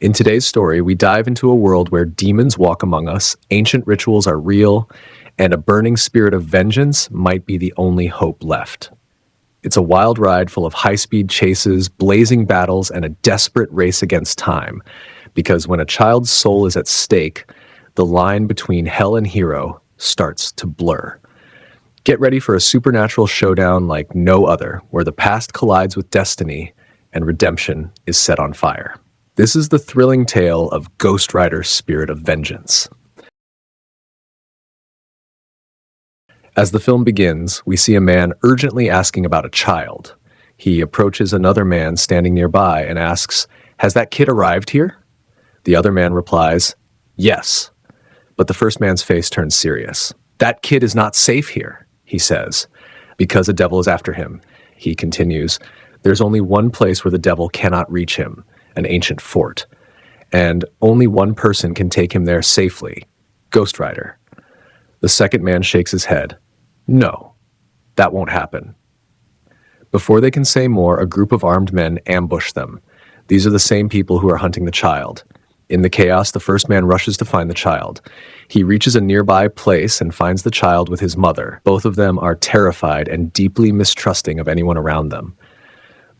In today's story, we dive into a world where demons walk among us, ancient rituals are real, and a burning spirit of vengeance might be the only hope left. It's a wild ride full of high-speed chases, blazing battles, and a desperate race against time. Because when a child's soul is at stake, the line between hell and hero starts to blur. Get ready for a supernatural showdown like no other, where the past collides with destiny and redemption is set on fire. This is the thrilling tale of Ghost Rider's Spirit of Vengeance. As the film begins, we see a man urgently asking about a child. He approaches another man standing nearby and asks, "Has that kid arrived here?" The other man replies, "Yes." But the first man's face turns serious. "That kid is not safe here," he says, "because a devil is after him." He continues, "There's only one place where the devil cannot reach him, an ancient fort, and only one person can take him there safely, Ghost Rider." The second man shakes his head. "No, that won't happen." Before they can say more, a group of armed men ambush them. These are the same people who are hunting the child. In the chaos, the first man rushes to find the child. He reaches a nearby place and finds the child with his mother. Both of them are terrified and deeply mistrusting of anyone around them.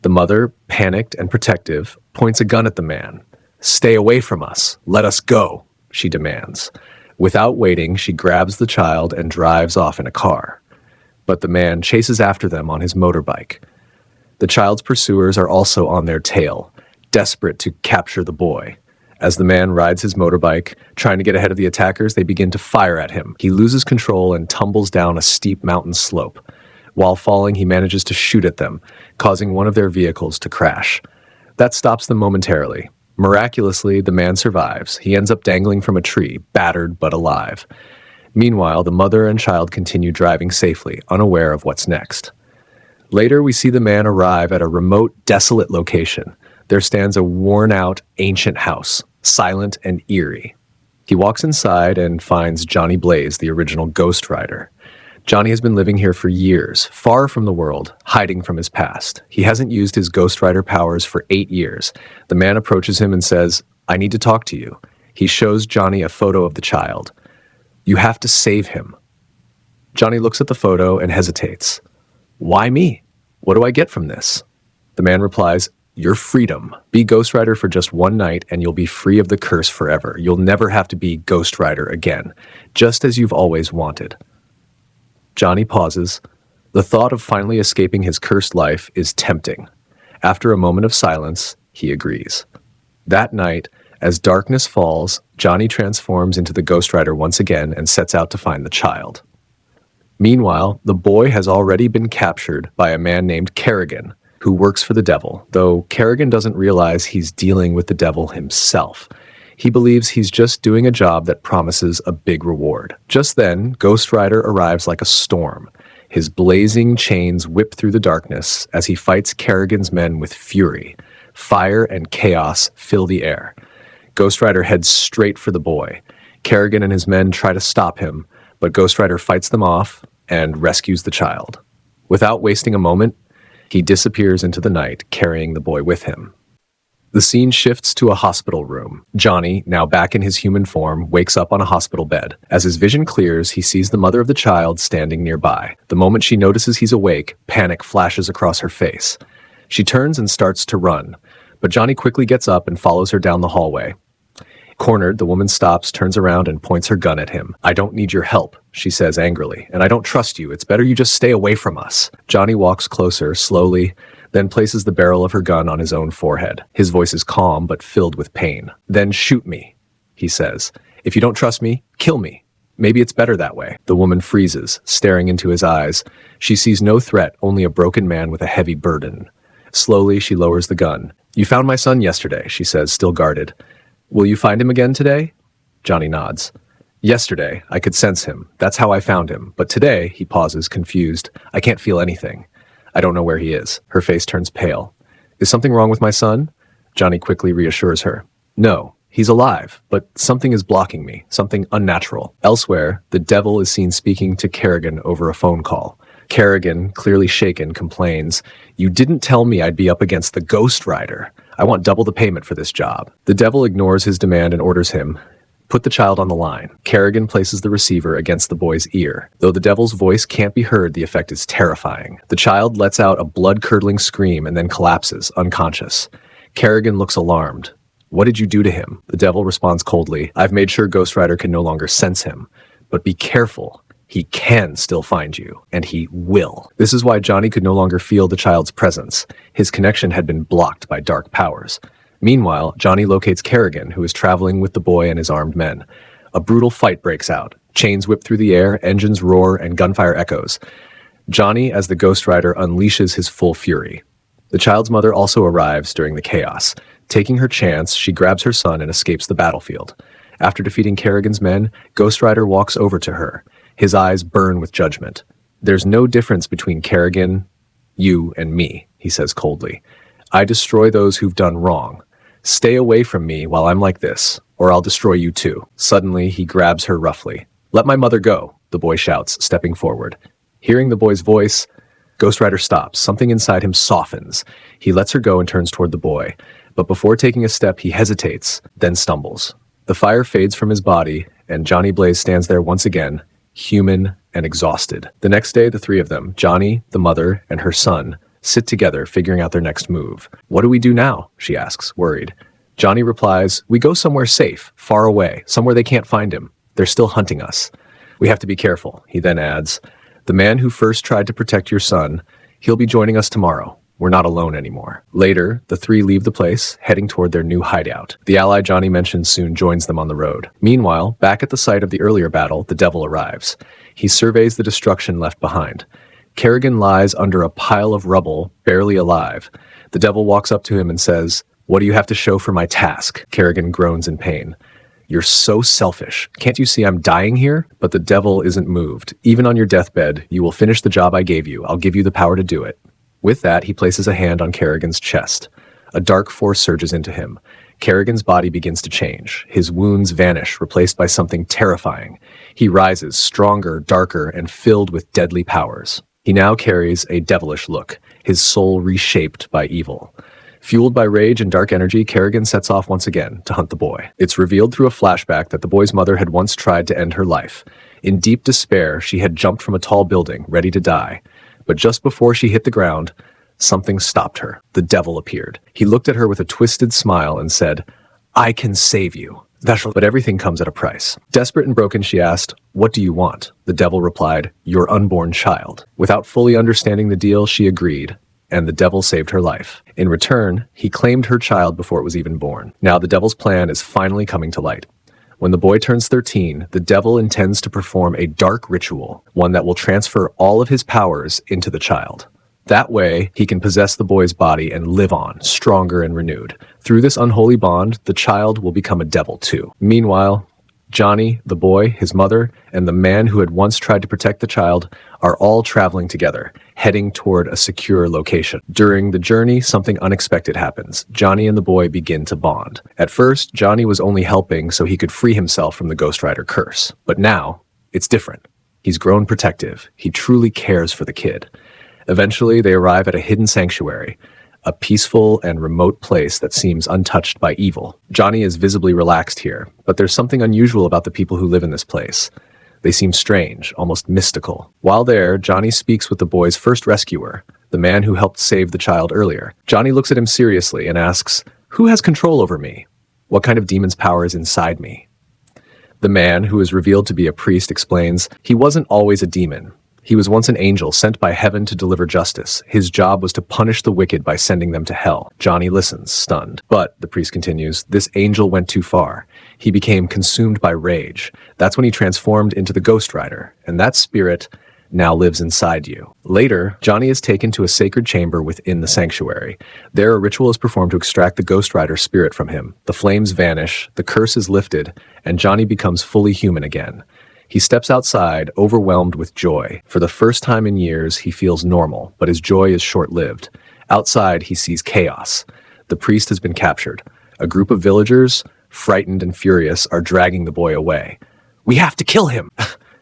The mother, panicked and protective, points a gun at the man. "Stay away from us. Let us go," she demands. Without waiting, she grabs the child and drives off in a car. But the man chases after them on his motorbike. The child's pursuers are also on their tail, desperate to capture the boy. As the man rides his motorbike, trying to get ahead of the attackers, they begin to fire at him. He loses control and tumbles down a steep mountain slope. While falling, he manages to shoot at them, causing one of their vehicles to crash. That stops them momentarily. Miraculously, the man survives. He ends up dangling from a tree, battered but alive. Meanwhile, the mother and child continue driving safely, unaware of what's next. Later, we see the man arrive at a remote, desolate location. There stands a worn-out, ancient house, silent and eerie. He walks inside and finds Johnny Blaze, the original Ghost Rider. Johnny has been living here for years, far from the world, hiding from his past. He hasn't used his Ghost Rider powers for 8 years. The man approaches him and says, "I need to talk to you." He shows Johnny a photo of the child. "You have to save him." Johnny looks at the photo and hesitates. "Why me? What do I get from this?" The man replies, "Your freedom. Be Ghost Rider for just one night and you'll be free of the curse forever. You'll never have to be Ghost Rider again, just as you've always wanted." Johnny pauses. The thought of finally escaping his cursed life is tempting. After a moment of silence, he agrees. That night, as darkness falls, Johnny transforms into the Ghost Rider once again and sets out to find the child. Meanwhile, the boy has already been captured by a man named Kerrigan, who works for the devil, though Kerrigan doesn't realize he's dealing with the devil himself. He believes he's just doing a job that promises a big reward. Just then, Ghost Rider arrives like a storm. His blazing chains whip through the darkness as he fights Kerrigan's men with fury. Fire and chaos fill the air. Ghost Rider heads straight for the boy. Kerrigan and his men try to stop him, but Ghost Rider fights them off and rescues the child. Without wasting a moment, he disappears into the night, carrying the boy with him. The scene shifts to a hospital room. Johnny, now back in his human form, wakes up on a hospital bed. As his vision clears, he sees the mother of the child standing nearby. The moment she notices he's awake, panic flashes across her face. She turns and starts to run, but Johnny quickly gets up and follows her down the hallway. Cornered, the woman stops, turns around, and points her gun at him. "I don't need your help," she says angrily, "and I don't trust you. It's better you just stay away from us." Johnny walks closer, slowly, then places the barrel of her gun on his own forehead. His voice is calm but filled with pain. "Then shoot me," he says. "If you don't trust me, kill me. Maybe it's better that way." The woman freezes, staring into his eyes. She sees no threat, only a broken man with a heavy burden. Slowly, she lowers the gun. "You found my son yesterday," she says, still guarded. "Will you find him again today?" Johnny nods. "Yesterday, I could sense him. That's how I found him. But today," he pauses, confused, "I can't feel anything. I don't know where he is." Her face turns pale. "Is something wrong with my son?" Johnny quickly reassures her. "No, he's alive, but something is blocking me, something unnatural." Elsewhere, the devil is seen speaking to Kerrigan over a phone call. Kerrigan, clearly shaken, complains, "You didn't tell me I'd be up against the Ghost Rider. I want double the payment for this job." The devil ignores his demand and orders him, "Put the child on the line." Kerrigan places the receiver against the boy's ear. Though the devil's voice can't be heard, the effect is terrifying. The child lets out a blood-curdling scream and then collapses, unconscious. Kerrigan looks alarmed. "What did you do to him?" The devil responds coldly, "I've made sure Ghost Rider can no longer sense him. But be careful. He can still find you, and he will." This is why Johnny could no longer feel the child's presence. His connection had been blocked by dark powers. Meanwhile, Johnny locates Kerrigan, who is traveling with the boy and his armed men. A brutal fight breaks out. Chains whip through the air, engines roar, and gunfire echoes. Johnny, as the Ghost Rider, unleashes his full fury. The child's mother also arrives during the chaos. Taking her chance, she grabs her son and escapes the battlefield. After defeating Kerrigan's men, Ghost Rider walks over to her. His eyes burn with judgment. "There's no difference between Kerrigan, you, and me," he says coldly. "I destroy those who've done wrong. Stay away from me while I'm like this, or I'll destroy you too." Suddenly, he grabs her roughly. "Let my mother go," the boy shouts, stepping forward. Hearing the boy's voice, Ghost Rider stops. Something inside him softens. He lets her go and turns toward the boy. But before taking a step, he hesitates, then stumbles. The fire fades from his body, and Johnny Blaze stands there once again, human and exhausted. The next day, the three of them, Johnny, the mother, and her son, sit together, figuring out their next move. "What do we do now?" she asks, worried. Johnny replies, "We go somewhere safe, far away, somewhere they can't find him. They're still hunting us. We have to be careful." He then adds, "The man who first tried to protect your son, he'll be joining us tomorrow. We're not alone anymore." Later, the three leave the place, heading toward their new hideout. The ally Johnny mentions soon joins them on the road. Meanwhile, back at the site of the earlier battle, the devil arrives. He surveys the destruction left behind. Kerrigan lies under a pile of rubble, barely alive. The devil walks up to him and says, "What do you have to show for my task?" Kerrigan groans in pain. "You're so selfish. Can't you see I'm dying here?" But the devil isn't moved. "Even on your deathbed, you will finish the job I gave you. I'll give you the power to do it." With that, he places a hand on Kerrigan's chest. A dark force surges into him. Kerrigan's body begins to change. His wounds vanish, replaced by something terrifying. He rises, stronger, darker, and filled with deadly powers. He now carries a devilish look, his soul reshaped by evil. Fueled by rage and dark energy, Kerrigan sets off once again to hunt the boy. It's revealed through a flashback that the boy's mother had once tried to end her life. In deep despair, she had jumped from a tall building, ready to die. But just before she hit the ground, something stopped her. The devil appeared. He looked at her with a twisted smile and said, "I can save you." But everything comes at a price. Desperate and broken, she asked, "What do you want?" The devil replied, "Your unborn child." Without fully understanding the deal, she agreed, and the devil saved her life. In return, he claimed her child before it was even born. Now the devil's plan is finally coming to light. When the boy turns 13, the devil intends to perform a dark ritual, one that will transfer all of his powers into the child. That way, he can possess the boy's body and live on, stronger and renewed. Through this unholy bond, the child will become a devil too. Meanwhile, Johnny, the boy, his mother, and the man who had once tried to protect the child are all traveling together, heading toward a secure location. During the journey, something unexpected happens. Johnny and the boy begin to bond. At first, Johnny was only helping so he could free himself from the Ghost Rider curse. But now, it's different. He's grown protective. He truly cares for the kid. Eventually, they arrive at a hidden sanctuary, a peaceful and remote place that seems untouched by evil. Johnny is visibly relaxed here, but there's something unusual about the people who live in this place. They seem strange, almost mystical. While there, Johnny speaks with the boy's first rescuer, the man who helped save the child earlier. Johnny looks at him seriously and asks, "Who has control over me? What kind of demon's power is inside me?" The man, who is revealed to be a priest, explains, "He wasn't always a demon. He was once an angel sent by heaven to deliver justice. His job was to punish the wicked by sending them to hell." Johnny listens, stunned. But, the priest continues, this angel went too far. He became consumed by rage. That's when he transformed into the Ghost Rider, and that spirit now lives inside you. Later, Johnny is taken to a sacred chamber within the sanctuary. There, a ritual is performed to extract the Ghost Rider spirit from him. The flames vanish, the curse is lifted, and Johnny becomes fully human again. He steps outside, overwhelmed with joy. For the first time in years, he feels normal, but his joy is short-lived. Outside, he sees chaos. The priest has been captured. A group of villagers, frightened and furious, are dragging the boy away. "We have to kill him!"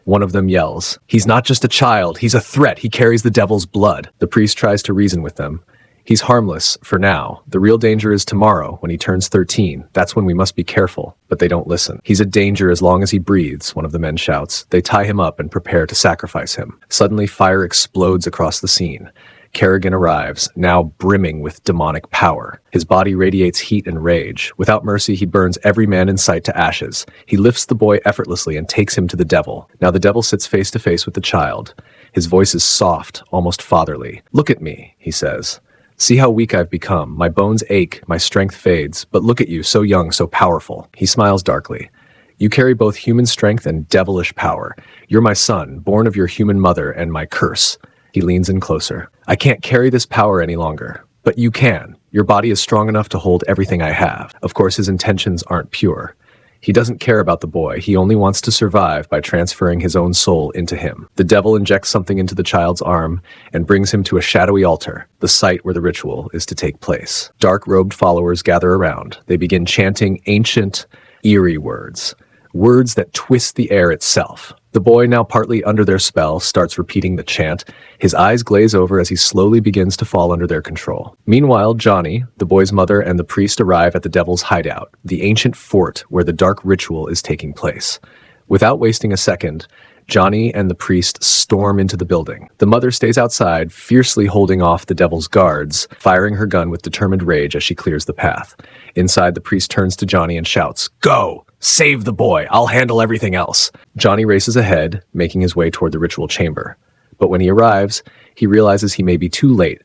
One of them yells, "He's not just a child, he's a threat, he carries the devil's blood." The priest tries to reason with them. "He's harmless for now. The real danger is tomorrow, when he turns 13. That's when we must be careful." But they don't listen. "He's a danger as long as he breathes," one of the men shouts. They tie him up and prepare to sacrifice him. Suddenly, fire explodes across the scene. Kerrigan arrives, now brimming with demonic power. His body radiates heat and rage. Without mercy, he burns every man in sight to ashes. He lifts the boy effortlessly and takes him to the devil. Now the devil sits face to face with the child. His voice is soft, almost fatherly. "Look at me," he says. "See how weak I've become. My bones ache, my strength fades, but look at you, so young, so powerful." He smiles darkly. "You carry both human strength and devilish power. You're my son, born of your human mother, and my curse." He leans in closer. "I can't carry this power any longer. But you can. Your body is strong enough to hold everything I have." Of course, his intentions aren't pure. He doesn't care about the boy. He only wants to survive by transferring his own soul into him. The devil injects something into the child's arm and brings him to a shadowy altar, the site where the ritual is to take place. Dark-robed followers gather around. They begin chanting ancient, eerie words. Words that twist the air itself. The boy, now partly under their spell, starts repeating the chant. His eyes glaze over as he slowly begins to fall under their control. Meanwhile, Johnny, the boy's mother, and the priest arrive at the devil's hideout, the ancient fort where the dark ritual is taking place. Without wasting a second, Johnny and the priest storm into the building. The mother stays outside, fiercely holding off the devil's guards, firing her gun with determined rage as she clears the path. Inside, the priest turns to Johnny and shouts, "Go! Save the boy! I'll handle everything else!" Johnny races ahead, making his way toward the ritual chamber. But when he arrives, he realizes he may be too late.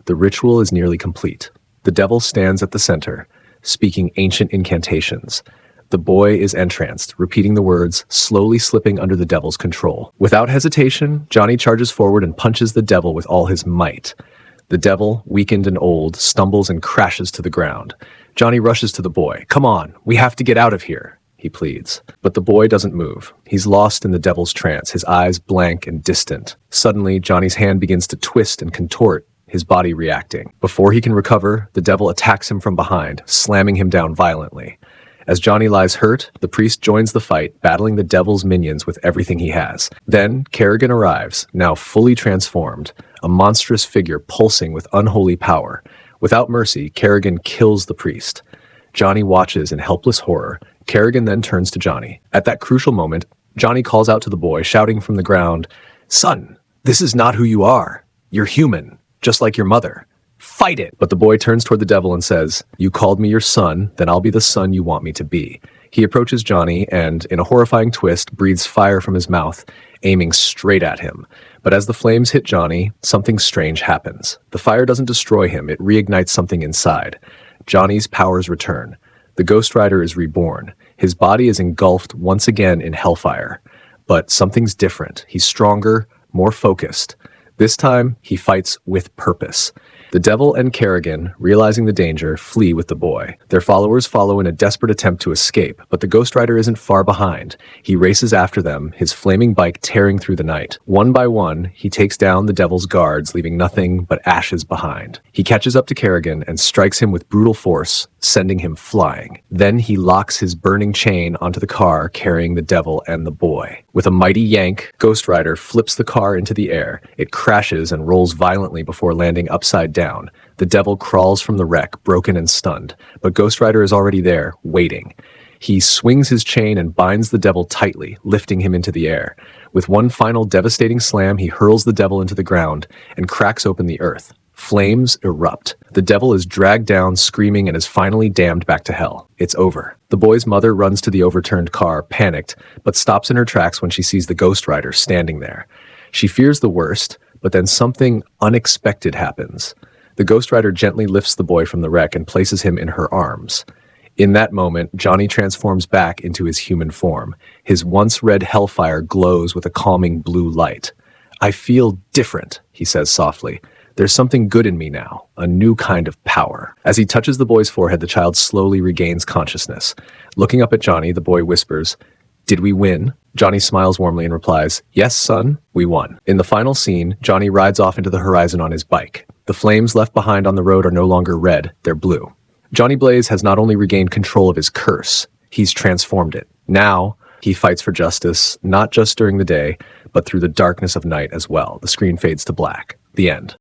The ritual is nearly complete. The devil stands at the center, speaking ancient incantations. The boy is entranced, repeating the words, slowly slipping under the devil's control. Without hesitation, Johnny charges forward and punches the devil with all his might. The devil, weakened and old, stumbles and crashes to the ground. Johnny rushes to the boy. "Come on, we have to get out of here," he pleads. But the boy doesn't move. He's lost in the devil's trance, his eyes blank and distant. Suddenly, Johnny's hand begins to twist and contort, his body reacting. Before he can recover, the devil attacks him from behind, slamming him down violently. As Johnny lies hurt, the priest joins the fight, battling the devil's minions with everything he has. Then, Kerrigan arrives, now fully transformed, a monstrous figure pulsing with unholy power. Without mercy, Kerrigan kills the priest. Johnny watches in helpless horror. Kerrigan then turns to Johnny. At that crucial moment, Johnny calls out to the boy, shouting from the ground, "Son, this is not who you are. You're human, just like your mother. Fight it!" But the boy turns toward the devil and says, "You called me your son, then I'll be the son you want me to be." He approaches Johnny and, in a horrifying twist, breathes fire from his mouth, aiming straight at him. But as the flames hit Johnny, something strange happens. The fire doesn't destroy him, it reignites something inside. Johnny's powers return. The Ghost Rider is reborn. His body is engulfed once again in hellfire. But something's different. He's stronger, more focused. This time, he fights with purpose. The devil and Kerrigan, realizing the danger, flee with the boy. Their followers follow in a desperate attempt to escape, but the Ghost Rider isn't far behind. He races after them, his flaming bike tearing through the night. One by one, he takes down the devil's guards, leaving nothing but ashes behind. He catches up to Kerrigan and strikes him with brutal force, sending him flying. Then he locks his burning chain onto the car carrying the devil and the boy. With a mighty yank, Ghost Rider flips the car into the air. It crashes and rolls violently before landing upside down. The devil crawls from the wreck, broken and stunned, but Ghost Rider is already there, waiting. He swings his chain and binds the devil tightly, lifting him into the air. With one final devastating slam, he hurls the devil into the ground and cracks open the earth. Flames erupt. The devil is dragged down, screaming, and is finally damned back to hell. It's over. The boy's mother runs to the overturned car, panicked, but stops in her tracks when she sees the Ghost Rider standing there. She fears the worst, but then something unexpected happens. The Ghost Rider gently lifts the boy from the wreck and places him in her arms. In that moment, Johnny transforms back into his human form. His once red hellfire glows with a calming blue light. "I feel different," he says softly. "There's something good in me now, a new kind of power." As he touches the boy's forehead, the child slowly regains consciousness. Looking up at Johnny, the boy whispers, "Did we win?" Johnny smiles warmly and replies, "Yes, son, we won." In the final scene, Johnny rides off into the horizon on his bike. The flames left behind on the road are no longer red, they're blue. Johnny Blaze has not only regained control of his curse, he's transformed it. Now, He fights for justice, not just during the day, but through the darkness of night as well. The screen fades to black. The end.